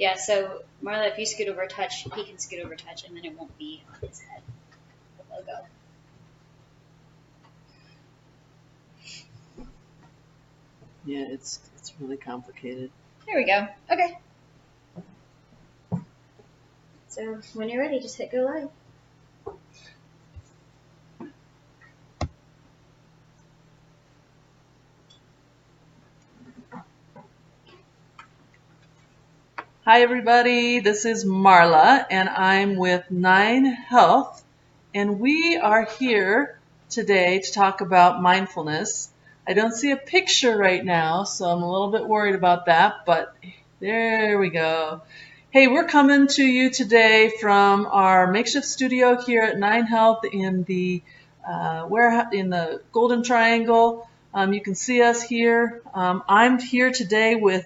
Yeah, so Marla, if you scoot over a touch, he can scoot over a touch, and then it won't be on his head, the logo. Yeah, it's really complicated. There we go. Okay. So when you're ready, just hit go live. Hi everybody, this is Marla and I'm with 9 Health and we are here today to talk about mindfulness. I don't see a picture right now, so I'm a little bit worried about that, but there we go. Hey, we're coming to you today from our makeshift studio here at 9 Health in the warehouse in the Golden Triangle. You can see us here. I'm here today with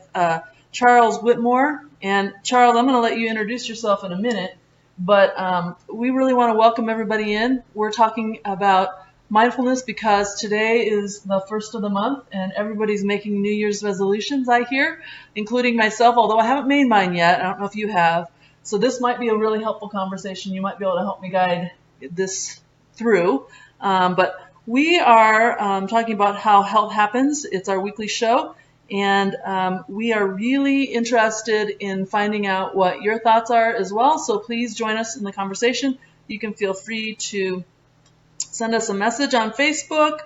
Charles Whitmore. And Charles, I'm going to let you introduce yourself in a minute, but we really want to welcome everybody in. We're talking about mindfulness because today is the first of the month and everybody's making New Year's resolutions, I hear, including myself, although I haven't made mine yet. I don't know if you have. So this might be a really helpful conversation. You might be able to help me guide this through. But we are talking about how health happens. It's our weekly show. And we are really interested in finding out what your thoughts are as well. So please join us in the conversation. You can feel free to send us a message on Facebook,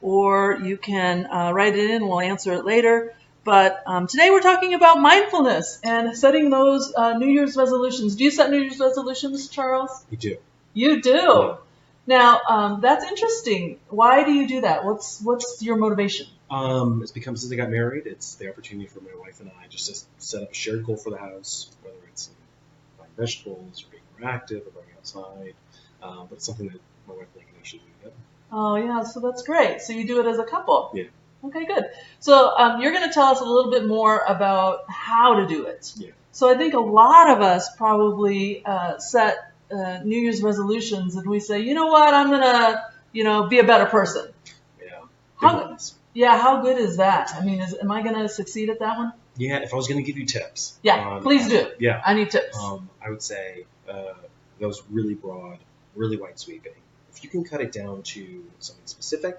or you can write it in. We'll answer it later. But today we're talking about mindfulness and setting those New Year's resolutions. Do you set New Year's resolutions, Charles? You do. You do? Yeah. Now, that's interesting. Why do you do that? What's your motivation? It's because since I got married, it's the opportunity for my wife and I just to set up a shared goal for the house, whether it's buying vegetables or being more active or going outside. But it's something that my wife and I can actually do together. Oh, yeah, so that's great. So you do it as a couple? Yeah. Okay, good. So you're going to tell us a little bit more about how to do it. Yeah. So I think a lot of us probably set New Year's resolutions and we say, you know what, I'm going to, be a better person. Yeah. How good is that? I mean, am I going to succeed at that one? Yeah, if I was going to give you tips. Yeah, please do. Yeah. I need tips. I would say those really broad, really wide sweeping. If you can cut it down to something specific,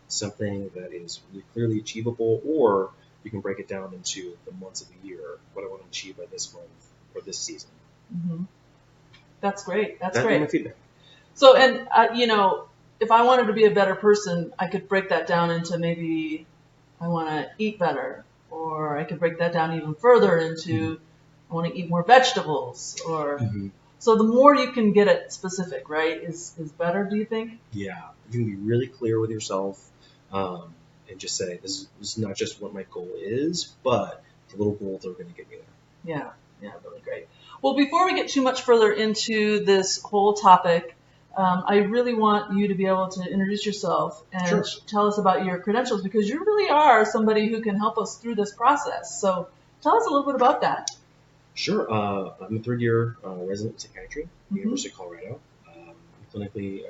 something that is really clearly achievable, or you can break it down into the months of the year, what I want to achieve by this month or this season. Mm-hmm. That's great. That's That'd great. be my feedback. So, and, if I wanted to be a better person, I could break that down into maybe I want to eat better, or I could break that down even further into I want to eat more vegetables, or so the more you can get it specific, right, is better, do you think? Yeah, you can be really clear with yourself and just say, this is not just what my goal is, but the little goals are going to get me there. Yeah, really great. Well, before we get too much further into this whole topic, I really want you to be able to introduce yourself and tell us about your credentials, because you really are somebody who can help us through this process. So tell us a little bit about that. Sure. I'm a third-year resident in psychiatry at the University of Colorado. I'm currently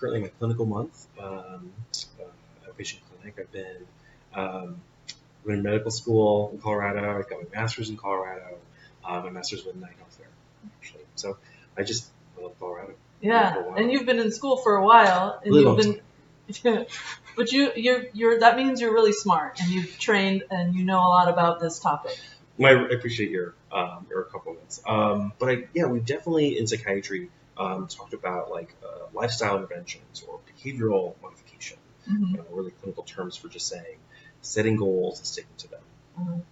in my clinical month, outpatient clinic. I've been in medical school in Colorado. I got my master's in Colorado. My master's with 9 Health there, actually. So I love Colorado. Yeah, and you've been in school for a while, and but you're that means you're really smart, and you've trained, and you know a lot about this topic. I appreciate your compliments. But we've definitely in psychiatry talked about lifestyle interventions or behavioral modification, really clinical terms for just saying setting goals and sticking to them.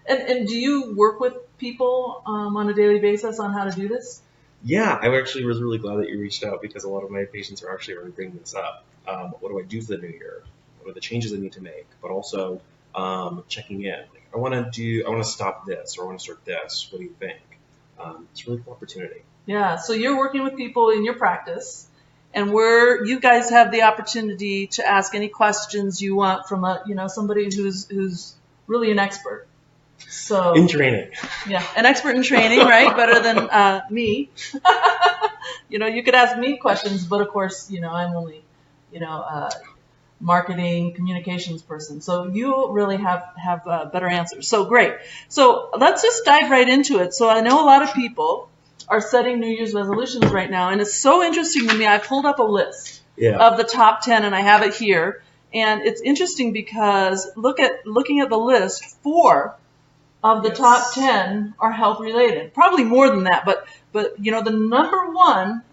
And do you work with people on a daily basis on how to do this? Yeah, I actually was really glad that you reached out, because a lot of my patients are actually already bringing this up. What do I do for the new year? What are the changes I need to make? But also checking in. I want to stop this, or I want to start this. What do you think? It's a really cool opportunity. Yeah, so you're working with people in your practice, and you guys have the opportunity to ask any questions you want from somebody who's really an expert. So in training. Yeah, an expert in training, right? Better than me. You could ask me questions, but of course, I'm only, marketing communications person. So you really have better answers. So great. So let's just dive right into it. So I know a lot of people are setting New Year's resolutions right now, and it's so interesting to me. I pulled up a list of the top 10, and I have it here. And it's interesting because looking at the list, 4 of the top 10 are health related. Probably more than that, but the number one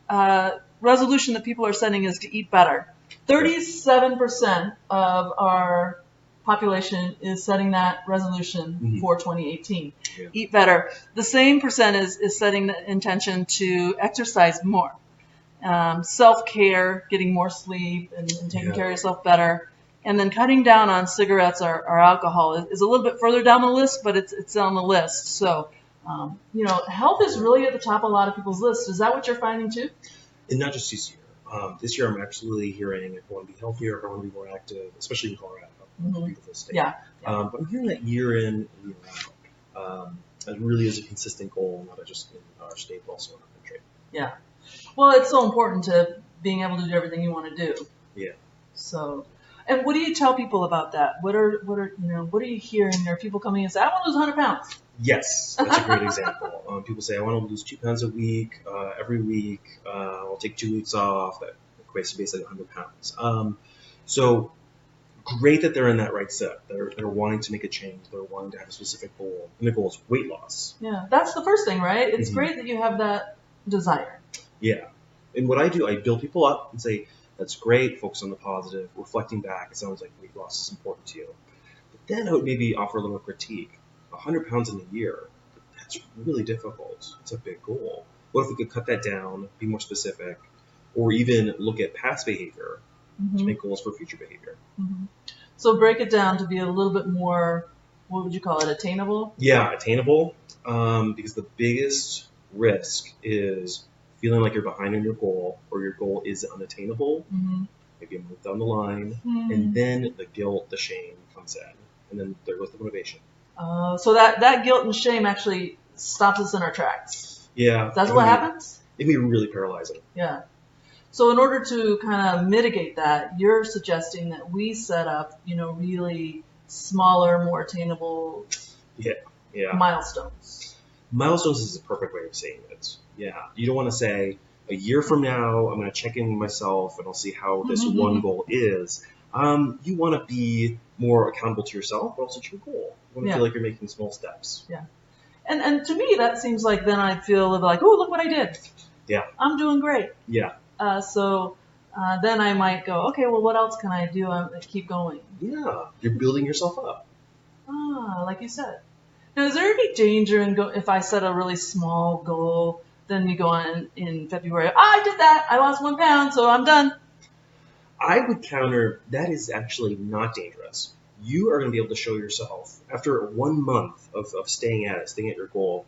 resolution that people are setting is to eat better. 37% of our population is setting that resolution for 2018. Yeah. Eat better. The same percent is setting the intention to exercise more. Self-care, getting more sleep and taking care of yourself better. And then cutting down on cigarettes or alcohol is a little bit further down the list, but it's on the list. So, health is really at the top of a lot of people's lists. Is that what you're finding too? And not just this year. This year, I'm absolutely hearing if I want to be healthier, if I want to be more active, especially in Colorado, a beautiful state. Yeah. But I'm hearing that year in and year out. That really is a consistent goal, not just in our state, but also in our country. Yeah. Well, it's so important to being able to do everything you want to do. Yeah. So, and what do you tell people about that? What are you hearing? Are people coming and say, I want to lose 100 pounds? Yes, that's a great example. People say, I want to lose 2 pounds a week, every week. I'll take 2 weeks off. That equates to basically 100 pounds. So great that they're in that right step. They're wanting to make a change. They're wanting to have a specific goal. And the goal is weight loss. Yeah, that's the first thing, right? It's great that you have that desire. Yeah. And what I do, I build people up and say, that's great, focus on the positive. Reflecting back, it sounds like weight loss is important to you. But then I would maybe offer a little critique. 100 pounds in a year, that's really difficult. It's a big goal. What if we could cut that down, be more specific, or even look at past behavior to make goals for future behavior? So break it down to be a little bit more, what would you call it, attainable? Yeah, attainable, because the biggest risk is feeling like you're behind on your goal or your goal is unattainable, maybe a month down the line, and then the guilt, the shame comes in, and then there goes the motivation. So that guilt and shame actually stops us in our tracks. Yeah. That's what happens? It can be really paralyzing. Yeah. So in order to kind of mitigate that, you're suggesting that we set up, really smaller, more attainable milestones. Milestones is the perfect way of saying it. Yeah. You don't want to say, a year from now, I'm going to check in with myself and I'll see how this one goal is. You want to be more accountable to yourself, but also to your goal. You want to feel like you're making small steps. Yeah. And to me, that seems like then I'd feel like, oh, look what I did. Yeah. I'm doing great. Yeah. So then I might go, okay, well, what else can I do? Keep going. Yeah. You're building yourself up. Like you said. Now, is there any danger in if I set a really small goal, then you go on in February, I did that. I lost 1 pound, so I'm done. I would counter that is actually not dangerous. You are going to be able to show yourself after 1 month of staying at your goal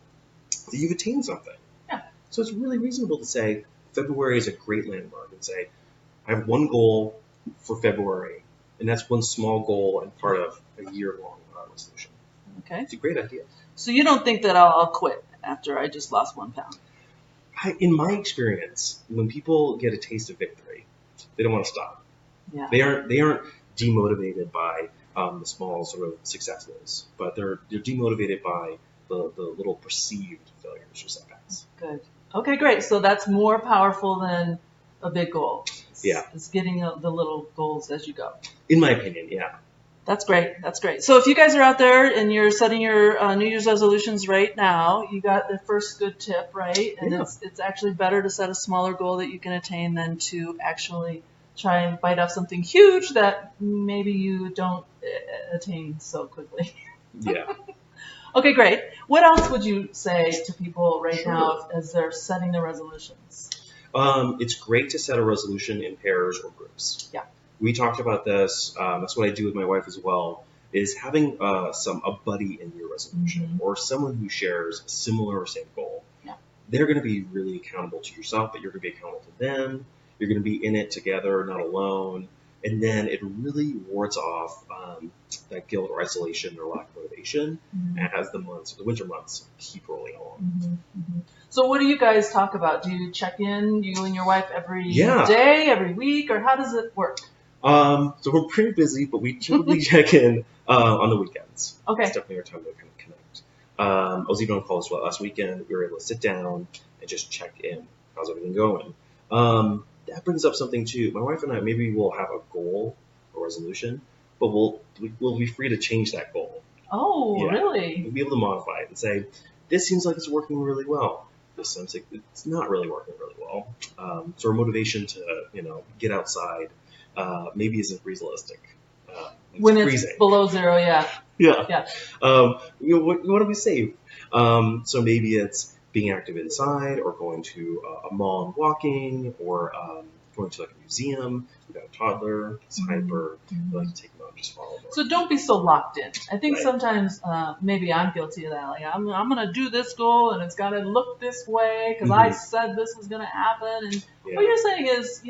that you've attained something. Yeah. So it's really reasonable to say February is a great landmark and say, I have one goal for February, and that's one small goal and part of a year-long resolution. Okay. It's a great idea. So you don't think that I'll quit after I just lost 1 pound? In my experience, when people get a taste of victory, they don't want to stop. Yeah. They aren't demotivated by the small sort of successes, but they're demotivated by the little perceived failures or setbacks. Good. Okay, great. So that's more powerful than a big goal. It's getting the little goals as you go. In my opinion, yeah. That's great. That's great. So if you guys are out there and you're setting your New Year's resolutions right now, you got the first good tip, right? And it's actually better to set a smaller goal that you can attain than to actually try and bite off something huge that maybe you don't attain so quickly. Yeah. Okay, great. What else would you say to people right now as they're setting their resolutions? It's great to set a resolution in pairs or groups. Yeah. We talked about this. That's what I do with my wife as well, is having a buddy in your resolution or someone who shares a similar or same goal. Yeah. They're going to be really accountable to yourself, but you're going to be accountable to them. You're going to be in it together, not alone. And then it really wards off that guilt or isolation or lack of motivation as the winter months keep rolling along. So what do you guys talk about? Do you check in, you and your wife, every day, every week, or how does it work? So we're pretty busy, but we typically check in on the weekends. Okay. It's definitely our time to kind of connect. I was even on call as well last weekend. We were able to sit down and just check in. How's everything going? That brings up something too. My wife and I, maybe we'll have a goal or resolution, but we'll be free to change that goal. Oh, Yeah. really? We'll be able to modify it and say, this seems like it's working really well. This seems like it's not really working really well. So our motivation to, get outside maybe isn't realistic. When it's freezing. below 0, yeah. Yeah. Yeah. We want to be safe. So maybe it's being active inside or going to a mall and walking or going to like a museum. We've got a toddler, it's hyper. We like to take them out and just follow them. So don't be so locked in. I think Right. sometimes maybe I'm guilty of that. Like I'm going to do this goal and it's got to look this way because I said this is going to happen. And what you're saying is,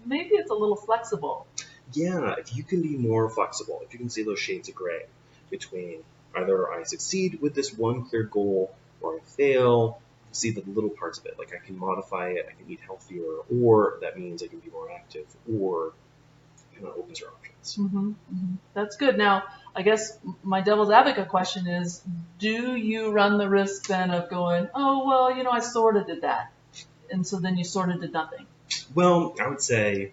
maybe it's a little flexible. Yeah, if you can be more flexible, if you can see those shades of gray between either I succeed with this one clear goal or I fail, see the little parts of it. Like I can modify it, I can eat healthier, or that means I can be more active, or kind of opens your options. That's good. Now, I guess my devil's advocate question is, do you run the risk then of going, oh, well, I sort of did that. And so then you sort of did nothing. Well, I would say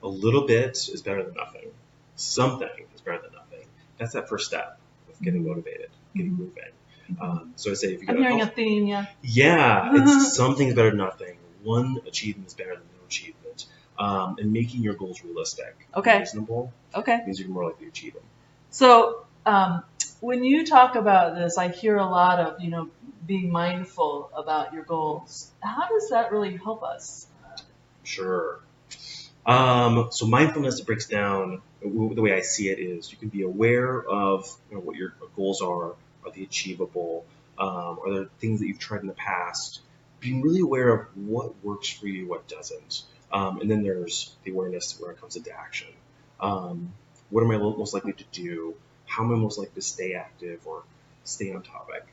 a little bit is better than nothing. Something is better than nothing. That's that first step of getting motivated, getting moving. So I say if you I'm hearing a theme, yeah. Yeah, it's something's better than nothing. One achievement is better than no achievement. And making your goals realistic, reasonable, means you're more likely to achieve them. So when you talk about this, I hear a lot of, being mindful about your goals. How does that really help us? Sure. So mindfulness breaks down, the way I see it is you can be aware of what your goals are they achievable, are there things that you've tried in the past, being really aware of what works for you, what doesn't. And then there's the awareness when it comes into action. What am I most likely to do? How am I most likely to stay active or stay on topic?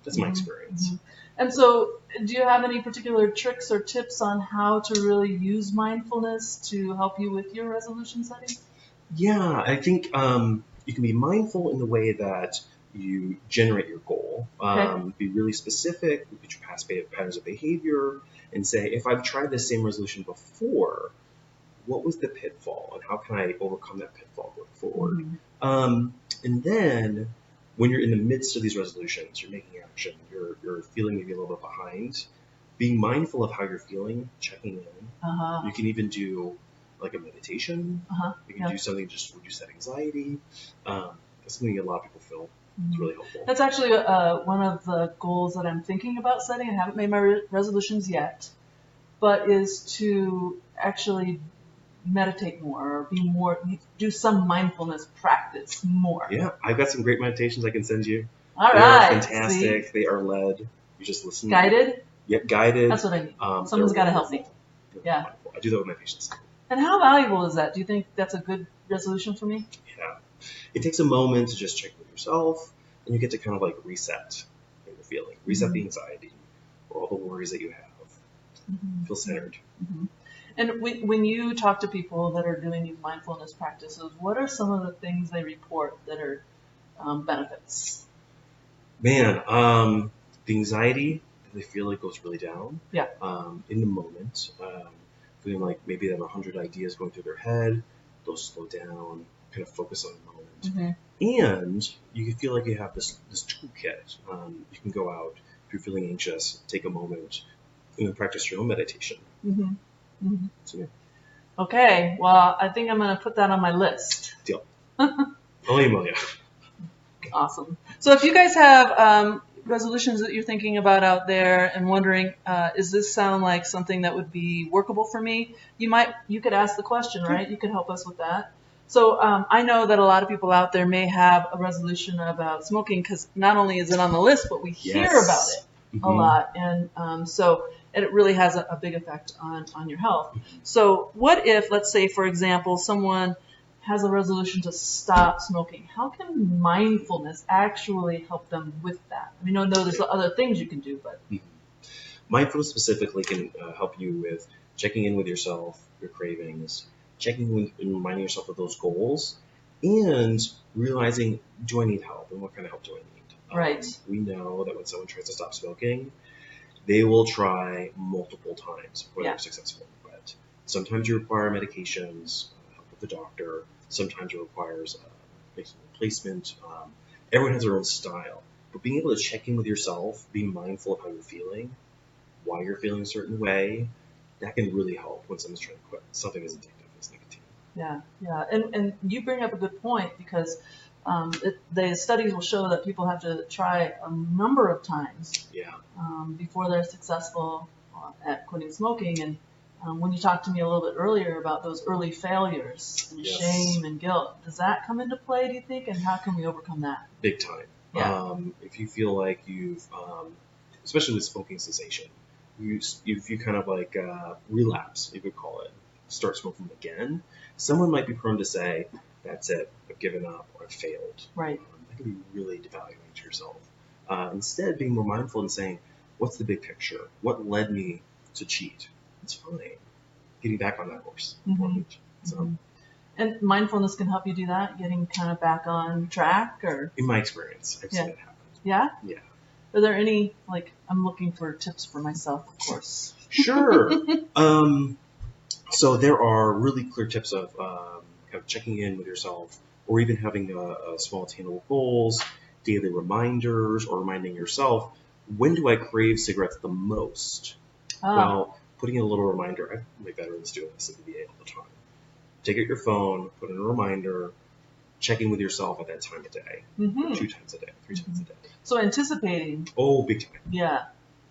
That's my experience. And so do you have any particular tricks or tips on how to really use mindfulness to help you with your resolution setting? Yeah, I think you can be mindful in the way that you generate your goal. Be really specific, look at your past patterns of behavior, and say, if I've tried the same resolution before, what was the pitfall, and how can I overcome that pitfall going forward? And then, when you're in the midst of these resolutions, you're making action, you're feeling maybe a little bit behind, being mindful of how you're feeling, checking in. You can even do like a meditation. You can do something just to reduce that anxiety. That's something a lot of people feel. It's really helpful. That's actually one of the goals that I'm thinking about setting. I haven't made my resolutions yet, but is to actually meditate more or do some mindfulness practice more. Yeah, I've got some great meditations I can send you. All they right. are fantastic. See? They are led. You just listen. Guided? Yep, guided. That's what I need. Someone's got to help me. Yeah. Wonderful. I do that with my patients. And how valuable is that? Do you think that's a good resolution for me? Yeah. It takes a moment to just check with yourself, and you get to kind of like reset your feeling, reset the anxiety, or all the worries that you have. Feel centered. And when you talk to people that are doing these mindfulness practices, what are some of the things they report that are benefits? Man, the anxiety that they feel like goes really down. Yeah. In the moment, feeling like maybe they have 100 ideas going through their head, they'll slow down, kind of focus on the moment. And you can feel like you have this toolkit. You can go out if you're feeling anxious, take a moment, and practice your own meditation. So, yeah. Okay, well, I think I'm going to put that on my list. Deal. Holy Amelia. Awesome. So if you guys have resolutions that you're thinking about out there and wondering, does this sound like something that would be workable for me? You could ask the question, right? You could help us with that. So I know that a lot of people out there may have a resolution about smoking because not only is it on the list, but we hear about it a lot. And so it really has a big effect on your health. So what if, let's say, for example, someone has a resolution to stop smoking? How can mindfulness actually help them with that? I mean, I know there's other things you can do, but... Mindfulness specifically can help you with checking in with yourself, your cravings, checking with and reminding yourself of those goals, and realizing, do I need help and what kind of help do I need? Right. We know that when someone tries to stop smoking, they will try multiple times before they're successful. But sometimes you require medications, help with the doctor. Sometimes it requires making a replacement. Everyone has their own style. But being able to check in with yourself, being mindful of how you're feeling, why you're feeling a certain way, that can really help when someone's trying to quit something as addictive as nicotine. Yeah, yeah. And you bring up a good point because the studies will show that people have to try a number of times before they're successful at quitting smoking. And when you talked to me a little bit earlier about those early failures and shame and guilt, does that come into play, do you think? And how can we overcome that? Big time. Yeah. If you feel like you've, especially with smoking cessation, if you kind of like relapse, you could call it, start smoking again, someone might be prone to say, that's it, I've given up, or I've failed. Right. That can be really devaluing to yourself. Instead, being more mindful and saying, what's the big picture? What led me to cheat? It's fine. Getting back on that horse. Important. So, and mindfulness can help you do that, getting kind of back on track, or? In my experience, I've seen it happen. Yeah? Yeah. Are there any, I'm looking for tips for myself, of course. Sure. So there are really clear tips of kind of checking in with yourself, or even having small attainable goals, daily reminders, or reminding yourself, when do I crave cigarettes the most? Well, putting in a little reminder, my veterans do this at the VA all the time. Take out your phone, put in a reminder, check in with yourself at that time of day, 2 times a day, 3 times a day. So anticipating. Oh, big time. Yeah.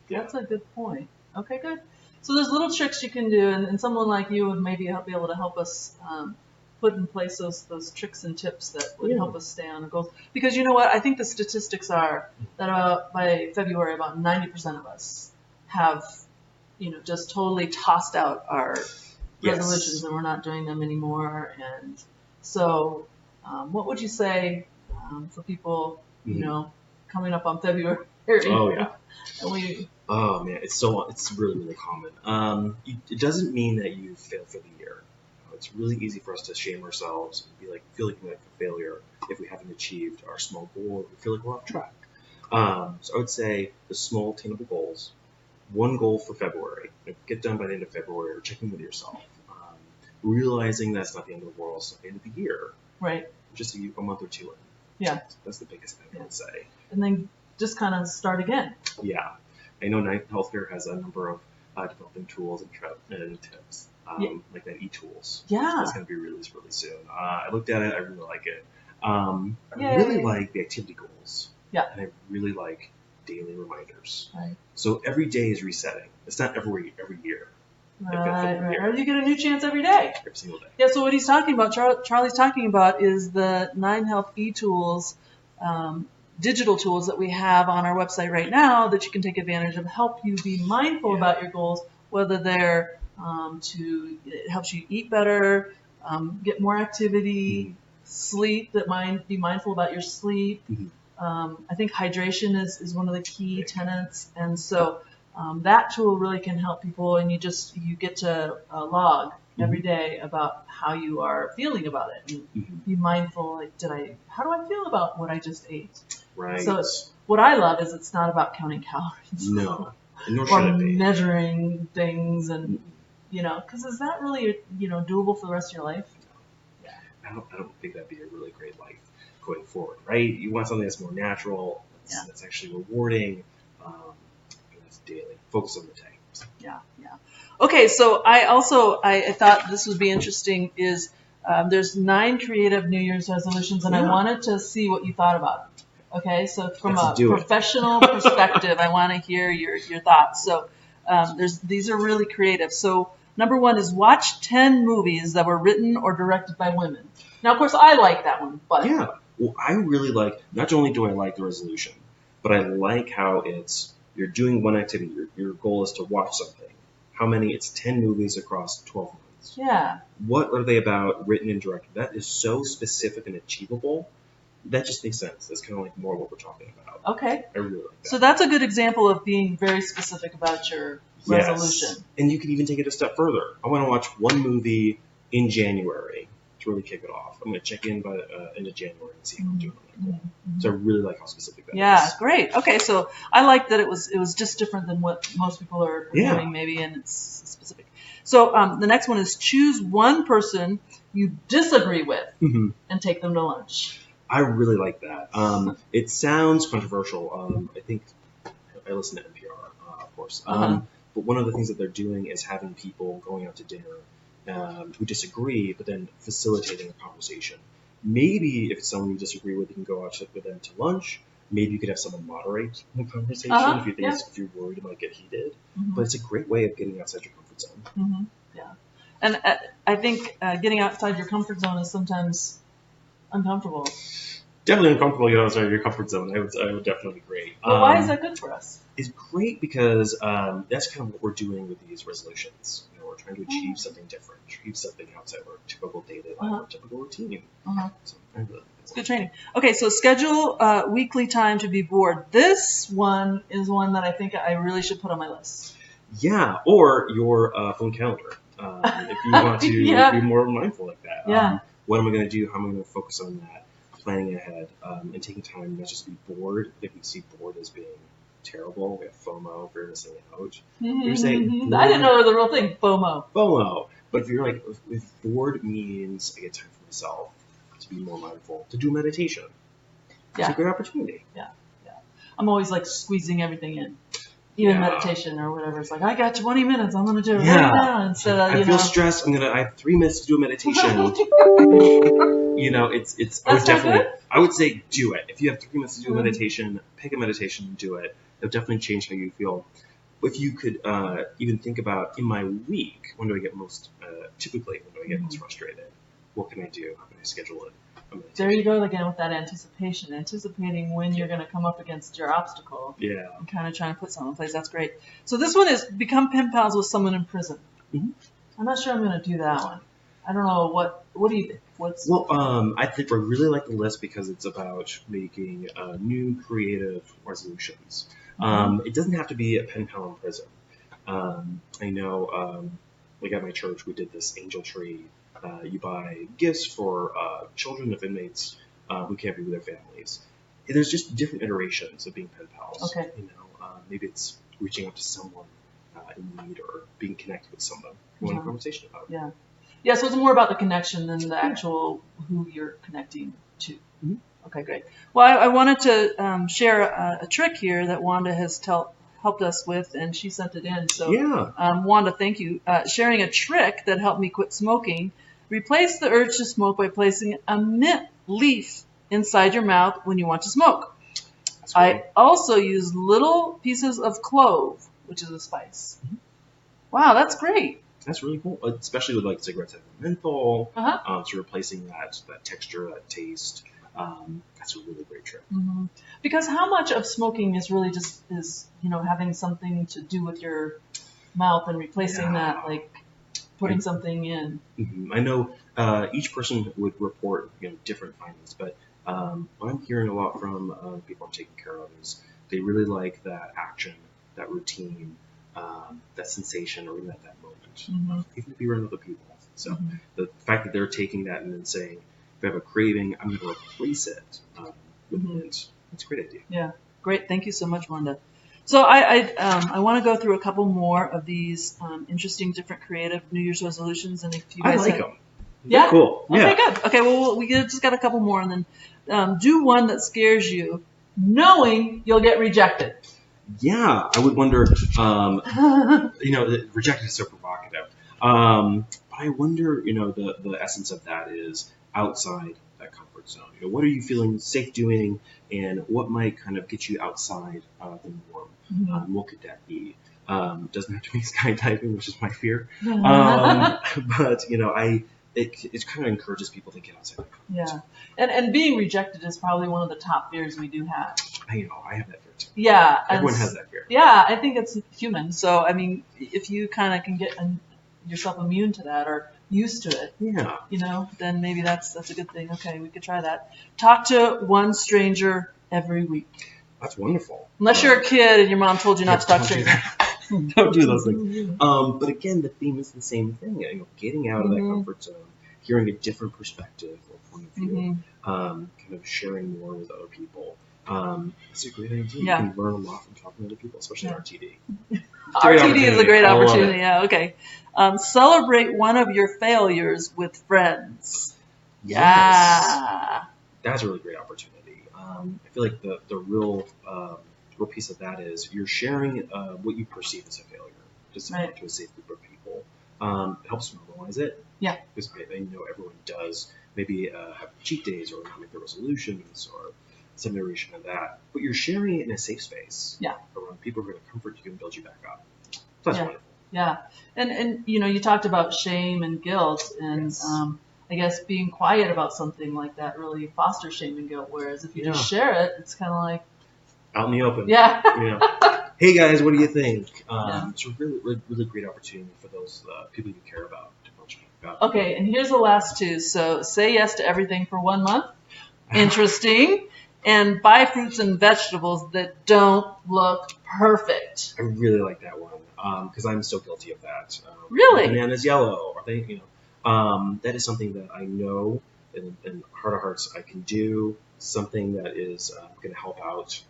That's a good point. Okay, good. So there's little tricks you can do, and someone like you would maybe be able to help us put in place those tricks and tips that would help us stay on the goals. Because you know what? I think the statistics are that by February, about 90% of us have, just totally tossed out our resolutions, and we're not doing them anymore. And so what would you say for people, coming up on February? Oh, yeah. And oh, man, it's really, really common. It doesn't mean that you failed for the year. It's really easy for us to shame ourselves and feel like we're a failure if we haven't achieved our small goal, or we feel like we're off track. So I would say the small attainable goals, one goal for February, get done by the end of February, or checking with yourself. Realizing that's not the end of the world, it's not the end of the year. Right. Just a month or two in. Yeah. That's the biggest thing I would say. And then just kind of start again. Yeah. I know Ninth Healthcare has a number of developing tools and tips, like that e-tools. Yeah. It's going to be released really soon. I looked at it. I really like it. I really like the activity goals. Yeah. And I really like daily reminders. Right. So every day is resetting. It's not every year. Right. Or you get a new chance every day. Every single day. Yeah, so what he's talking about, Charlie's talking about, is the 9Health e-tools, digital tools that we have on our website right now that you can take advantage of, help you be mindful about your goals, whether they're it helps you eat better, get more activity, sleep, be mindful about your sleep. I think hydration is one of the key tenets, and so that tool really can help people, and you get to log every day about how you are feeling about it, and be mindful, how do I feel about what I just ate? Right. So what I love is it's not about counting calories. No. Nor should or it be. measuring things, and because is that really doable for the rest of your life? Yeah. I don't think that'd be a really great life going forward, right? You want something that's more natural, that's actually rewarding, and that's daily. Focus on the day. So. Yeah. Okay, so I thought this would be interesting. Is there's 9 creative New Year's resolutions, and I wanted to see what you thought about them. Okay, so from a professional perspective, I want to hear your thoughts. So these are really creative. So number 1 is watch 10 movies that were written or directed by women. Now, of course, I like that one, but yeah. Well, I really like. Not only do I like the resolution, but I like how you're doing one activity. Your goal is to watch something. How many? It's 10 movies across 12 months. Yeah. What are they about, written and directed? That is so specific and achievable. That just makes sense. That's kind of like more what we're talking about. Okay. I really like that. So that's a good example of being very specific about your resolution. And you can even take it a step further. I want to watch one movie in January to really kick it off. I'm going to check in by end of January and see how I'm doing on that goal. So I really like how specific that Yeah, is. great. Okay, so I like that it was just different than what most people are doing maybe, and it's specific. So the next one is choose one person you disagree with and take them to lunch. I really like that. It sounds controversial. I think I listen to NPR, of course. But one of the things that they're doing is having people going out to dinner who disagree, but then facilitating a conversation. Maybe if it's someone you disagree with, you can go out with them to lunch. Maybe you could have someone moderate the conversation if you think if you're worried it might get heated. But it's a great way of getting outside your comfort zone. Yeah, and I think getting outside your comfort zone is sometimes uncomfortable. Definitely uncomfortable to get outside your comfort zone. I would definitely agree. But why is that good for us? It's great because that's kind of what we're doing with these resolutions. You know, we're trying to achieve something different, achieve something outside our typical daily life, our typical routine. So it's good training. Okay, so schedule weekly time to be bored. This one is one that I think I really should put on my list. Yeah, or your phone calendar. If you want to be more mindful like that. What am I going to do? How am I going to focus on that? Planning ahead and taking time not just to be bored. If we see bored as being terrible, we have FOMO, fear of missing out. You're saying, I didn't know it was a real thing, FOMO. FOMO. But if you're like, if bored means I get time for myself to be more mindful, to do meditation, it's a good opportunity. Yeah. I'm always like squeezing everything in. Even meditation or whatever. It's like, I got 20 minutes. I'm going to do it right now. Instead of, I feel stressed. I have 3 minutes to do a meditation. I would say do it. If you have 3 minutes to do a meditation, pick a meditation and do it. It'll definitely change how you feel. If you could even think about in my week, when do I get most, typically, when do I get most frustrated? What can I do? How can I schedule it? There you go again with that anticipation, anticipating when you're going to come up against your obstacle. Yeah. And kind of trying to put something in place. That's great. So this one is become pen pals with someone in prison. I'm not sure I'm going to do that one. I don't know. What do you think? I think I really like the list because it's about making new creative resolutions. It doesn't have to be a pen pal in prison. I know, like at my church, we did this angel tree. You buy gifts for children of inmates who can't be with their families. There's just different iterations of being pen pals. Okay. Maybe it's reaching out to someone in need or being connected with someone you want a conversation about. Yeah, so it's more about the connection than the actual who you're connecting to. Okay, great. Well, I wanted to share a trick here that Wanda has helped us with, and she sent it in. So, Wanda, thank you. Sharing a trick that helped me quit smoking. Replace the urge to smoke by placing a mint leaf inside your mouth when you want to smoke. I also use little pieces of clove, which is a spice. Wow, that's great. That's really cool, especially with like cigarettes having menthol. So replacing that texture, that taste. That's a really great trick. Because how much of smoking is really just having something to do with your mouth and replacing that, like putting something in. I know each person would report different findings, but what I'm hearing a lot from people I'm taking care of is they really like that action, that routine, that sensation, or even at that moment. Even to be around other people. So the fact that they're taking that and then saying, if I have a craving, I'm going to replace it with mint. That's a great idea. Yeah, great. Thank you so much, Wanda. So I want to go through a couple more of these interesting, different, creative New Year's resolutions, and if you guys I like them. Yeah, cool. Okay, good. Okay, well we just got a couple more, and then do one that scares you, knowing you'll get rejected. Yeah, I would wonder. Rejected is so provocative. But I wonder, the essence of that is outside that comfort zone. What are you feeling safe doing, and what might kind of get you outside the norm? What could that be? Doesn't have to be skydiving, which is my fear. But it kind of encourages people to get outside their comfort zone. And being rejected is probably one of the top fears we do have. I have that fear too. Yeah. Everyone has that fear. Yeah, I think it's human. So, I mean, if you kind of can get yourself immune to that or used to it, then maybe that's a good thing. Okay, we could try that. Talk to one stranger every week. That's wonderful. Unless you're a kid and your mom told you not to talk to strangers. Don't do those things. But again, the theme is the same thing. Getting out of that comfort zone, hearing a different perspective or point of view, kind of sharing more with other people. It's a great idea. Yeah. You can learn a lot from talking to other people, especially RTD. RTD is a great I love opportunity. it. Yeah. Okay. Celebrate one of your failures with friends. Yes. Yeah. That's a really great opportunity. I feel like the real piece of that is you're sharing what you perceive as a failure to someone, to a safe group of people. It helps normalize it. Yeah. Because everyone does maybe have cheat days or not make their resolutions or some variation of that. But you're sharing it in a safe space. Yeah. Around people who are going to comfort you and build you back up. So that's wonderful. Yeah. And you talked about shame and guilt, and I guess being quiet about something like that really fosters shame and guilt. Whereas if you just share it, it's kind of like out in the open. Yeah. Hey guys, what do you think? It's a really great opportunity for those people you care about to build you back up. Okay, and here's the last two. So say yes to everything for 1 month. Interesting. And buy fruits and vegetables that don't look perfect. I really like that one because I'm so guilty of that. Really? Banana's yellow. Or they, that is something that I know in heart of hearts I can do. Something that is going to help out.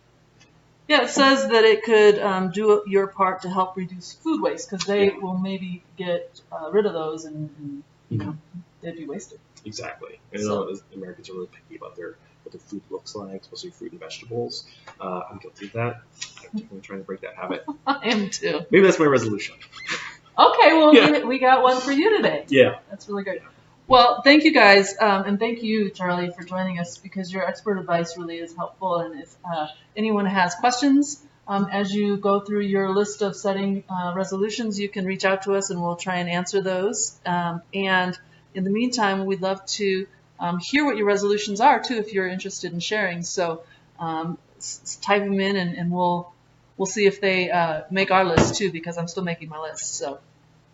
Yeah, it says that it could do your part to help reduce food waste because they will maybe get rid of those and they'd be wasted. Exactly. And Americans are really picky about what their food looks like, especially fruit and vegetables. I'm guilty of that. I'm definitely trying to break that habit. I am too. Maybe that's my resolution. Okay, well, we got one for you today. Yeah. That's really great. Well, thank you guys, and thank you, Charlie, for joining us because your expert advice really is helpful. And if anyone has questions as you go through your list of setting resolutions, you can reach out to us and we'll try and answer those. And in the meantime, we'd love to hear what your resolutions are, too, if you're interested in sharing. So type them in and we'll see if they make our list, too, because I'm still making my list. So,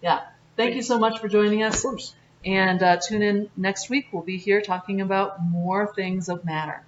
yeah. Thank you so much for joining us. Of course. And tune in next week. We'll be here talking about more things that matter.